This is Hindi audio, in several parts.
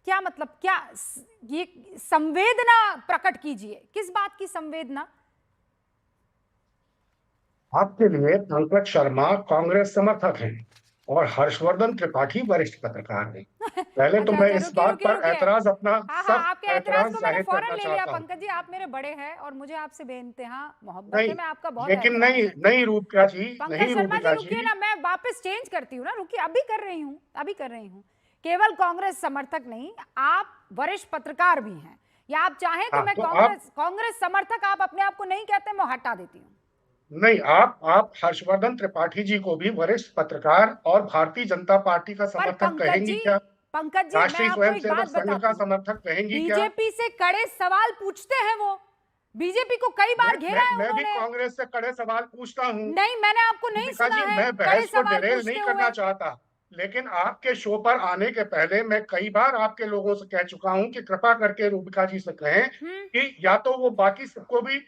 क्या मतलब, क्या ये संवेदना प्रकट कीजिए, किस बात की संवेदना? आपके लिए पंकज शर्मा कांग्रेस समर्थक हैं और हर्षवर्धन त्रिपाठी वरिष्ठ पत्रकार हैं। पहले तो अच्छा मैं अच्छा, इस रुकिए बात रुकिए पर रुकिए। ऐतराज अपना हाँ हाँ, सख्त आपके ऐतराज ऐतराज को मैंने जाहिर फौरन करना ले लिया चाहता हूँ। पंकज जी, आप मेरे बड़े हैं और मुझे आपसे बेइंतहा मोहब्बत नहीं, है, मैं आपका बहुत लेकिन एहतराम नहीं करती हूँ। नहीं रूपिका जी, पंकज नहीं शर्मा जी रूपिका रुकिए जी। ना, मैं वापस चेंज करती हूँ ना, रुकिए, अभी कर रही हूँ, अभी कर रही हूँ। केवल कांग्रेस समर्थक नहीं, आप वरिष्ठ पत्रकार भी हैं, या आप चाहें तो हाँ, मैं तो आप कांग्रेस समर्थक आप अपने आप को नहीं कहते, मैं हटा देती हूँ। नहीं, आप हर्षवर्धन त्रिपाठी जी को भी वरिष्ठ पत्रकार और भारतीय जनता पार्टी का पर समर्थक कहेंगी क्या? पंकज जी मैं राष्ट्रीय आपको एक बात स्वयंसेवक संघ बताती का हूँ, समर्थक कहेंगी क्या? बीजेपी से कड़े सवाल पूछते हैं वो, बीजेपी को कई बार घेरा है मैं भी उन्होंने। कांग्रेस से कड़े सवाल पूछता हूँ। नहीं, मैंने आपको नहीं दीपिका सुना जी, है मैं कड़े बहस को सवाल डिरेल पूछते नहीं हुए। करना चाहता, लेकिन आपके शो पर आने के पहले मैं कई बार आपके लोगों से कह चुका हूं कि कृपा करके रूबिका जी से कहें कि या तो वो बाकी सबको भी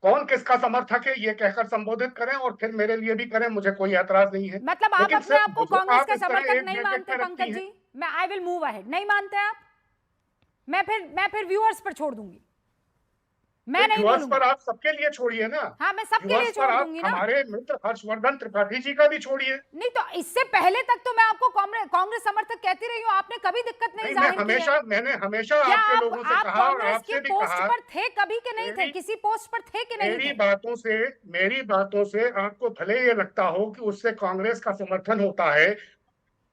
कौन किसका समर्थक है ये कहकर संबोधित करें और फिर मेरे लिए भी करें, मुझे कोई ऐतराज नहीं है। मतलब आप लेकिन अपने सिर्फ आप को मुझे कांग्रेस आप का इस तरह समर्थक एक नहीं ब्रैकेट मानते में रखती पंकज हैं। जी? मैं आई विल मूव अहेड, नहीं मानते आप? मैं फिर व्यूअर्स पर छोड़ दूंगी, मैं नहीं व्यूअर्स पर बोलूंगी। आप सबके लिए छोड़िए ना। हाँ, मैं सबके लिए व्यूअर्स पर छोड़ आप दूंगी ना। हमारे मित्र हर्षवर्धन त्रिपाठी जी का भी छोड़िए। नहीं तो इससे पहले तक तो मैं आपको कांग्रेस समर्थक कहती रही हूँ, आपने कभी दिक्कत नहीं नहीं, जाहिर की है। मैंने हमेशा क्या आपके लोगों से आप कहा और कांग्रेस की आपसे भी पोस्ट कहा। पर थे कभी के नहीं थे? मेरी किसी पोस्ट पर थे कि नहीं मेरी थे? बातों से मेरी बातों से आपको भले ये लगता हो कि उससे कांग्रेस का समर्थन होता है,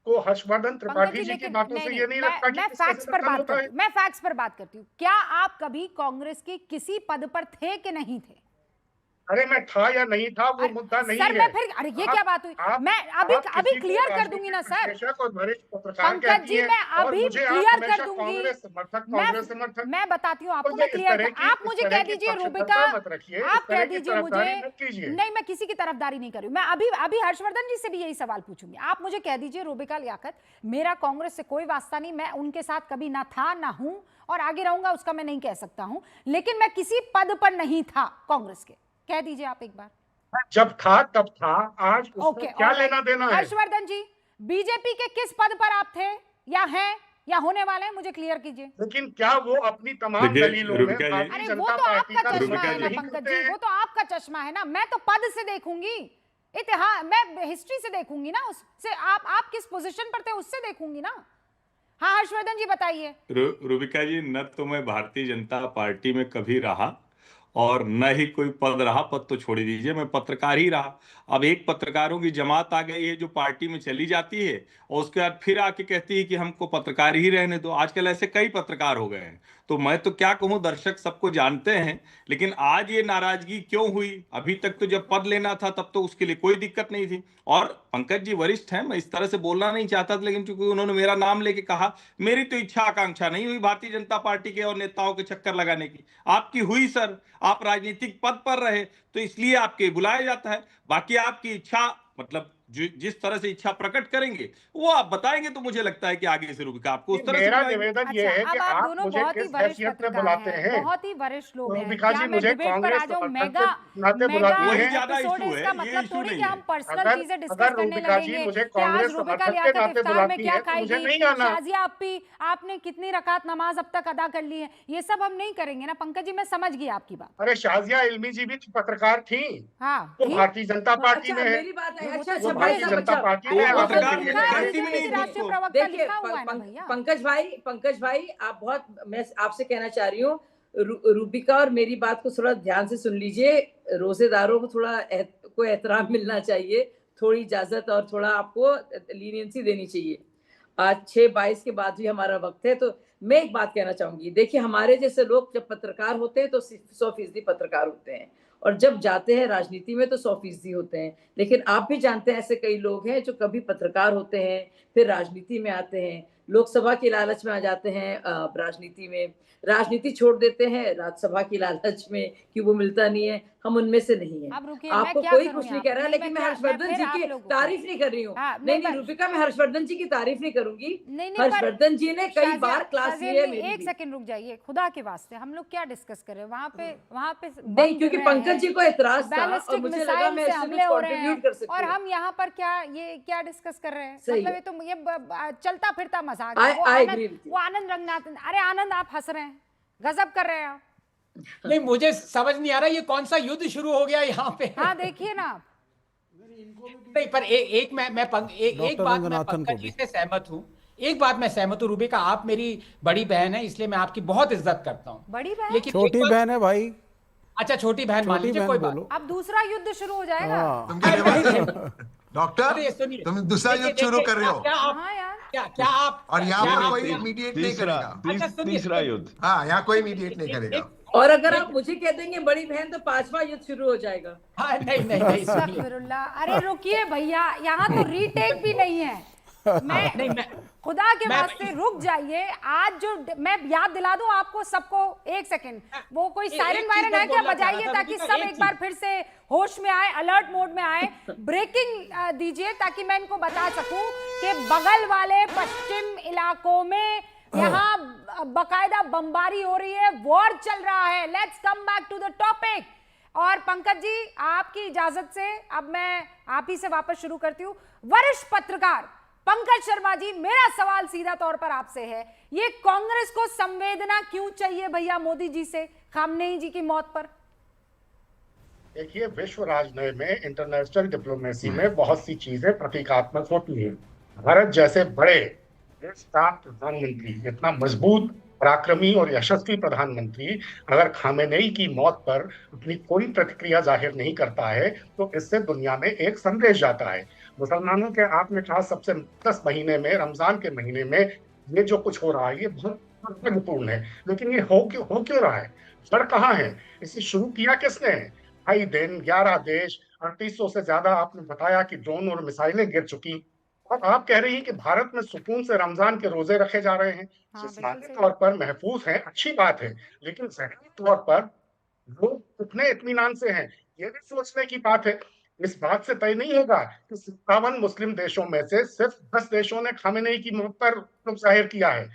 तो हर्षवर्धन पंकज त्रिपाठी जी जी की लेकिन बातों नहीं से नहीं, ये नहीं लगता कि मैं किसका फैक्ट्स पर समर्थन बात होता करती है। हूँ, मैं फैक्ट्स पर बात करती हूँ। क्या आप कभी कांग्रेस के किसी पद पर थे कि नहीं थे? अरे मैं था या नहीं था वो मुद्दा नहीं सर है। मैं फिर, अरे ये क्या आप बात हुई? आप मैं अभी आप अभी किसी को क्लियर कर दूंगी राजनीतिक ना सर। विश्लेषक और वरिष्ठ पत्रकार पंकज कहती जी हैं मैं और अभी मुझे आप क्लियर कर हमेशा दूंगी। कांग्रेस समर्थक मैं कांग्रेस समर्थक। मैं बताती हूँ आपको, तो मैं क्लियर कर, आप इस मुझे तरह कह की दीजिए रूबिका, पक्षधरता मत रखिए, इस आप कह तरह की दीजिए मुझे। तरफदारी मत कीजिए। नहीं, मैं किसी की तरफदारी नहीं कर रही हूँ, मैं अभी अभी हर्षवर्धन जी से भी यही सवाल पूछूंगी। आप मुझे कह दीजिए रूबिका लियाकत, मेरा कांग्रेस से कोई वास्ता नहीं, मैं उनके साथ कभी ना था ना हूं और आगे रहूंगा, उसका मैं नहीं कह सकता हूं, लेकिन मैं किसी पद पर नहीं था कांग्रेस के, कह दीजिए आप एक बार। जब था तब था, आज उसमें ओके, क्या ऑलराइट। लेना देना है? हर्षवर्धन जी, बीजेपी के किस पद पर आप थे या हैं या होने वाले हैं, मुझे क्लियर कीजिए। लेकिन क्या वो अपनी तमाम देखिए दलीलों में रुबिका जी, भारतीय अरे वो जनता तो पार्टी आपका का चश्मा रुबिका है समर्थन ना जी, नहीं पंकज करते जी, हैं? वो तो आपका चश्मा है ना, मैं तो पद से देखूंगी, इतिहास, मैं हिस्ट्री से देखूंगी ना, उससे आप किस पोजीशन पर थे उससे देखूंगी ना। हाँ हर्षवर्धन जी बताइए। रुबिका जी, न तो मैं भारतीय जनता पार्टी में कभी रहा और न ही कोई पद रहा। पद तो छोड़ ही दीजिए, मैं पत्रकार ही रहा। अब एक पत्रकारों की जमात आ गई है जो पार्टी में चली जाती है और उसके बाद फिर आके कहती है कि हमको पत्रकार ही रहने दो। आजकल ऐसे कई पत्रकार हो गए हैं, तो मैं तो क्या कहूँ, दर्शक सबको जानते हैं। लेकिन आज ये नाराजगी क्यों हुई? अभी तक तो जब पद लेना था तब तो उसके लिए कोई दिक्कत नहीं थी। और पंकज जी वरिष्ठ हैं, मैं इस तरह से बोलना नहीं चाहता था, लेकिन चूंकि उन्होंने मेरा नाम लेके कहा, मेरी तो इच्छा आकांक्षा नहीं हुई भारतीय जनता पार्टी के और नेताओं के चक्कर लगाने की। आपकी हुई सर, आप राजनीतिक पद पर रहे तो इसलिए आपके बुलाया जाता है। बाकी आपकी इच्छा, मतलब जिस तरह से इच्छा प्रकट करेंगे वो आप बताएंगे, तो मुझे लगता है कि आगे से रूबिका आपको कि उस तरह से मेरा बुलाएंगे। निवेदन ये अच्छा, है कि अब आप आप दोनों मुझे बहुत ही किस वरिष्ठ हैसियत में पत्रकार बुलाते हैं, हैं। बहुत ही वरिष्ठ लोग तो हैं, रूबिका क्या जी मैं मुझे डिबेट पर आ कांग्रेस जाऊं? समर्थक मेगा के नाते मेगा बुलाती वही हैं। ज्यादा एपिसोड है, इशू इसका है, ये मतलब इशू थोड़ी कि नहीं है। हम पर्सनल अगर चीजें डिस्कस अगर करने रूबिका जी लगेंगे मुझे कि आज कांग्रेस रूबिका समर्थक के लियाकत नाते इफ्तार में बुलाती क्या हैं तो मुझे खाएगी, नहीं आना। शाजिया आपी आपने कितनी रकात नमाज अब तक अदा कर ली है, ये सब हम नहीं करेंगे ना पंकज जी, मैं समझ गई आपकी बात। अरे शाजिया इल्मी जी भी पत्रकार थी, हाँ वो थी। भारतीय जनता पार्टी अच्छा में है। मेरी बात है, वो अच्छा तो वो अच्छा सुप्रीम भाई भारतीय साहब, जनता अच्छा पार्टी में अरे है, वो वो आप तो पत्रकार उनके होने लिए की लिखा है, कहें। गलती भी बीजेपी नहीं की थी राष्ट्रीय उसको। प्रवक्ता देखिए लिखा हुआ है ना भैया। पंकज भाई आप बहुत, मैं आपसे कहना चाह रही हूँ, रूबिका और मेरी बात को थोड़ा ध्यान से सुन लीजिए। रोजेदारों को थोड़ा को एहतराम मिलना चाहिए, थोड़ी इजाजत और थोड़ा आपको लीनियंसी देनी चाहिए। आज 6:22 के बाद भी हमारा वक्त है, तो मैं एक बात कहना चाहूंगी। देखिए हमारे जैसे लोग जब पत्रकार होते हैं तो 100% पत्रकार होते हैं, और जब जाते हैं राजनीति में तो 100% होते हैं। लेकिन आप भी जानते हैं ऐसे कई लोग हैं जो कभी पत्रकार होते हैं फिर राजनीति में आते हैं, लोकसभा की लालच में आ जाते हैं, राजनीति में राजनीति छोड़ देते हैं राज्यसभा की लालच में कि वो मिलता नहीं है। हम उनमें से नहीं है। अब रुकिए, मैं आपको क्या कोई करूं कुछ नहीं यहाँ कह पे? रहा, नहीं लेकिन मैं मैं हर्षवर्धन फिर जी आप की लोगों को, तारीफ नहीं कर रही हूँ। हाँ नहीं रूबिका, मैं हर्षवर्धन जी की तारीफ नहीं करूंगी। नहीं पर हर्षवर्धन जी ने कई बार क्लास ली है मेरी एक भी। सेकंड रुक जाइए, खुदा के वास्ते, हम लोग क्या डिस्कस कर रहे हैं वहां पे बम नहीं, गिर क्योंकि रहे पंकज जी हैं, को एतराज था और बैलिस्टिक मुझे लगा मिसाइल मैं से इससे हमले कुछ हो रहे हैं, कंट्रीब्यूट कर सकती और हूँ। हम यहाँ पर क्या, ये क्या डिस्कस कर रहे हैं? सही मतलब है। ये तो ये चलता फिरता मजाक है। I agree with you. वो आनंद रंगनाथन, अरे आनंद आप हंस रहे हैं, गजब कर रहे हैं आप। नहीं, मुझे समझ नहीं आ रहा ये कौन सा युद्ध शुरू हो गया यहाँ पे। हाँ देखिए ना आप। नहीं, पर एक बात मैं रंगनाथन को पंकज जी भी। से सहमत हूँ। एक बात मैं सहमत हूँ रूबिका, आप मेरी बड़ी बहन है इसलिए मैं आपकी बहुत इज्जत करता हूँ। बड़ी बहन? लेकिन छोटी एक बात- बहन है भाई, अच्छा छोटी बहन मान छोटी लीजिए, बहन कोई बात बोलो। अब दूसरा युद्ध शुरू हो जाएगा। हाँ तुम क्या नहीं। डॉक्टर अरे सुनिए, तुम दूसरा देखिए, युद्ध शुरू देखिए, कर रहे हो क्या आप हाँ यार, क्या आप और यहाँ क्या पर आप- कोई मीडिएट नहीं करेगा। अच्छा, सुनिए, तीसरा युद्ध। हाँ, यहाँ कोई मीडिएट नहीं करेगा। और अगर आप मुझे कह देंगे बड़ी बहन तो 5वां युद्ध शुरू हो जाएगा। हाँ, नहीं सुनिए, अस्तगफिरुल्लाह। अरे रुकिए भैया, यहाँ तो रीटेक भी नहीं है। नहीं, मैं खुदा के मैं- वास्ते रुक जाइए। आज जो मैं याद दिला दूं आपको सबको, एक सेकंड, वो कोई एक सायरन चीज वायरन मैं है क्या, बोलना चाह बजाइए रहा था, ताकि रुबिका, सब एक एक बार चीज। फिर से होश में आए, अलर्ट मोड में आए। ब्रेकिंग दीजिए ताकि मैं इनको बता सकूं कि बगल वाले पश्चिम इलाकों में यहाँ बकायदा बमबारी हो रही है, वॉर चल रहा है। Let's come back to the topic. और पंकज जी, आपकी इजाजत से अब मैं आप ही से वापस शुरू करती हूँ। वरिष्ठ पत्रकार पंकज शर्मा जी, मेरा सवाल सीधा तौर पर आपसे है, ये कांग्रेस को संवेदना क्यों चाहिए भैया मोदी जी से खामनेई जी की मौत पर? देखिए, विश्व राजनीति में, इंटरनेशनल डिप्लोमेसी में बहुत सी चीजें प्रतीकात्मक होती हैं। भारत जैसे बड़े देश का प्रधानमंत्री, इतना मजबूत, पराक्रमी और यशस्वी प्रधानमंत्री अगर खामेनेई की मौत पर अपनी कोई प्रतिक्रिया जाहिर नहीं करता है तो इससे दुनिया में एक संदेश जाता है। मुसलमानों के, आपने कहा सबसे 10 महीने में, रमजान के महीने में ये जो कुछ हो रहा है ये बहुत महत्वपूर्ण है, लेकिन ये हो क्यों रहा है? जड़ कहाँ है? इसे शुरू किया किसने है? 2.5 दिन, 11 देश, 3800 से ज्यादा आपने बताया कि ड्रोन और मिसाइलें गिर चुकी, और आप कह रही हैं कि भारत में सुकून से रमजान के रोजे रखे जा रहे हैं। हाँ, जिस्मानी बिल्कुल सही। तौर पर महफूज हैं, अच्छी बात है, लेकिन ज़हनी तौर पर लोग कितने इत्मीनान से हैं, ये भी सोचने की बात है। इस बात से तय नहीं होगा कि 57 मुस्लिम देशों में से सिर्फ 10 देशों ने खामेनेई की मौत पर रुख जाहिर किया है।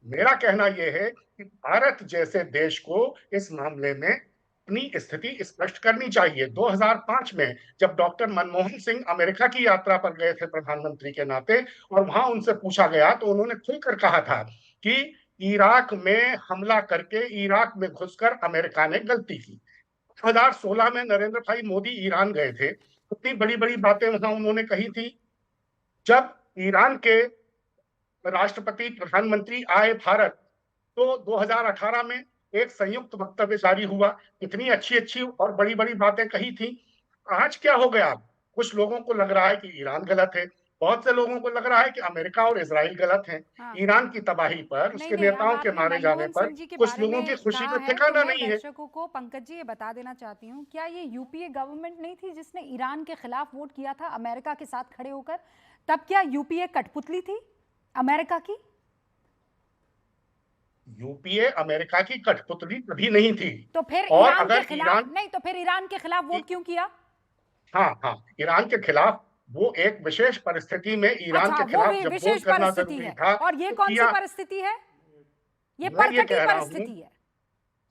मेरा कहना यह है कि भारत जैसे देश को इस मामले में अपनी स्थिति स्पष्ट करनी चाहिए। 2005 में जब डॉक्टर मनमोहन सिंह अमेरिका की यात्रा पर गए थे प्रधानमंत्री के नाते, और वहां उनसे पूछा गया तो उन्होंने खुलकर कहा था कि इराक में हमला करके, इराक में घुसकर अमेरिका ने गलती की। 2016 में नरेंद्र भाई मोदी ईरान गए थे, कितनी बड़ी बड़ी बातें वहां उन्होंने कही थी। जब ईरान के राष्ट्रपति, प्रधानमंत्री आए भारत, तो 2018 में एक संयुक्त वक्तव्य जारी हुआ, कितनी अच्छी अच्छी और बड़ी बड़ी बातें कही थी। आज क्या हो गया? कुछ लोगों को लग रहा है कि ईरान गलत है, बहुत से लोगों को लग रहा है कि अमेरिका और इजराइल गलत हैं। हाँ। ईरान की तबाही पर, उसके नेताओं के मारे जाने पर कुछ लोगों की खुशी का ठिकाना नहीं है। दर्शकों को पंकज जी ये बता देना चाहती हूँ, क्या ये यूपीए गवर्नमेंट नहीं थी जिसने ईरान के खिलाफ वोट किया था अमेरिका के साथ खड़े होकर? तब क्या यूपीए कठपुतली थी अमेरिका की? यूपीए अमेरिका की कठपुतली कभी नहीं थी। तो फिर और ईरान के अगर खिलाफ ईरान, नहीं, तो फिर ईरान के खिलाफ वोट क्यों किया? हाँ, ईरान के खिलाफ वो एक विशेष परिस्थिति में ईरान अच्छा, के खिलाफ वो जब विशेष वोट करना परिस्थिति जरूरी है। था, और ये तो कौन सी किया। परिस्थिति है? ये मैं ये परकटी कह रहा हूं, परिस्थिति है।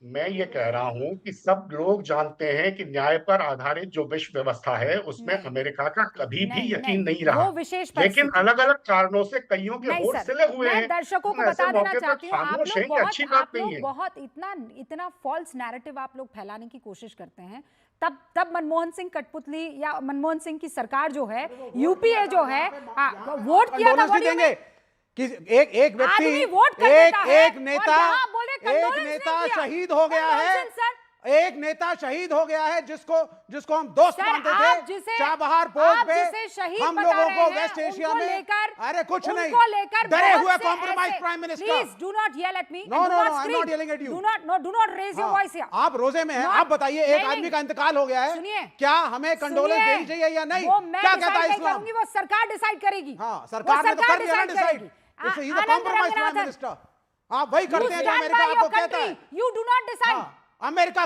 मैं ये कह रहा हूं कि सब लोग जानते हैं कि न्याय पर आधारित जो विश्व व्यवस्था है उसमें नहीं। अमेरिका का कभी भी यकीन नहीं वो रहा, विशेष लेकिन परिस्थिति। अलग अलग कारणों से कईयों के नहीं वोट सर, सिले हुए मैं हैं। दर्शकों को हम ऐसे बता देना मौके पर चाहती हूँ, आप खामोश लोग हैं, ये अच्छी बात नहीं है। बहुत इतना फॉल्स नैरेटिव आप लोग फैलाने की कोशिश करते हैं। तब मनमोहन सिंह कठपुतली या मनमोहन सिंह की सरकार जो है, यूपीए जो है, वोट किया था, कंडोलेंस भी देंगे कि एक व्यक्ति, आदमी वोट कर देता है एक नेता, और यहाँ बोले कंडोलेंस नहीं किया। शहीद हो गया है। Nonsense sir. एक नेता शहीद हो गया है जिसको हम दोस्त सर, मानते आप थे जिसे- चाबहार पोर्ट आप पे। जिसे शहीद हम बता लोगों रहे को हैं, वेस्ट एशिया उनको में लेकर- अरे कुछ नहीं, उनको लेकर डरे बहुत हुए से कॉम्प्रोमाइज ऐसे- prime minister. Please do not yell at me. No, and do no, not no, I'm scream. not yelling at you. Do not raise your voice here. आप रोजे में हैं, Not- आप बताइए, एक नहीं, आदमी का इंतकाल हो गया है, सुनिए। क्या हमें कंडोलेंस सुनिए, देनी चाहिए या नहीं? वो मैं क्या decide कहता है नहीं इस्लाम? करूंगी, वो सरकार डिसाइड करेगी। हाँ, सरकार ने तो कर दिया ना डिसाइड। कॉम्प्रोमाइज प्राइम मिनिस्टर आप वही करते हैं जो अमेरिका आपको कहता है। You do not decide. हाँ, अमेरिका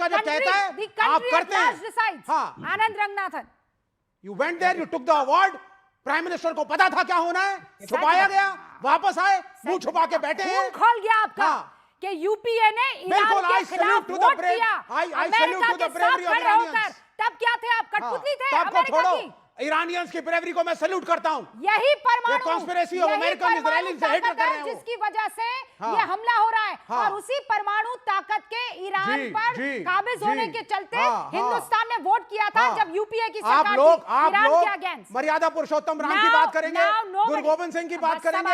जो कहता है आप करते हैं। हाँ, Anand Ranganathan, you went there, you took the award. Prime minister को पता था क्या होना है, छुपाया गया, वापस आए, मुंह छुपा के बैठे हैं। खून खोल गया आपका हाँ। कि यूपीए ने बिल्कुल, ईरान I के खिलाफ salute to the vote brave- किया। I salute America to the के साथ bravery of खड़े Iranians. होकर, तब क्या थे आप? कठपुतली थे तब को अमेरिका छोड़ो, की। ईरानियंस की ब्रेवरी को मैं सैल्यूट करता हूं। यही परमाणु conspiracy of यही American परमाणु Israelis से hate ताकत कर रहे है हैं वो। जिसकी वजह से हाँ। ये हमला हो रहा है हाँ। और उसी परमाणु ताकत के ईरान जी, पर जी, काबिज जी। होने के चलते हाँ, हाँ। हिंदुस्तान ने वोट किया था हाँ। जब यूपीए की आप सरकार लोग थी ईरान के अगेंस्ट। मर्यादा पुरुषोत्तम राम की बात करेंगे, गुरु गोविंद सिंह की बात करेंगे,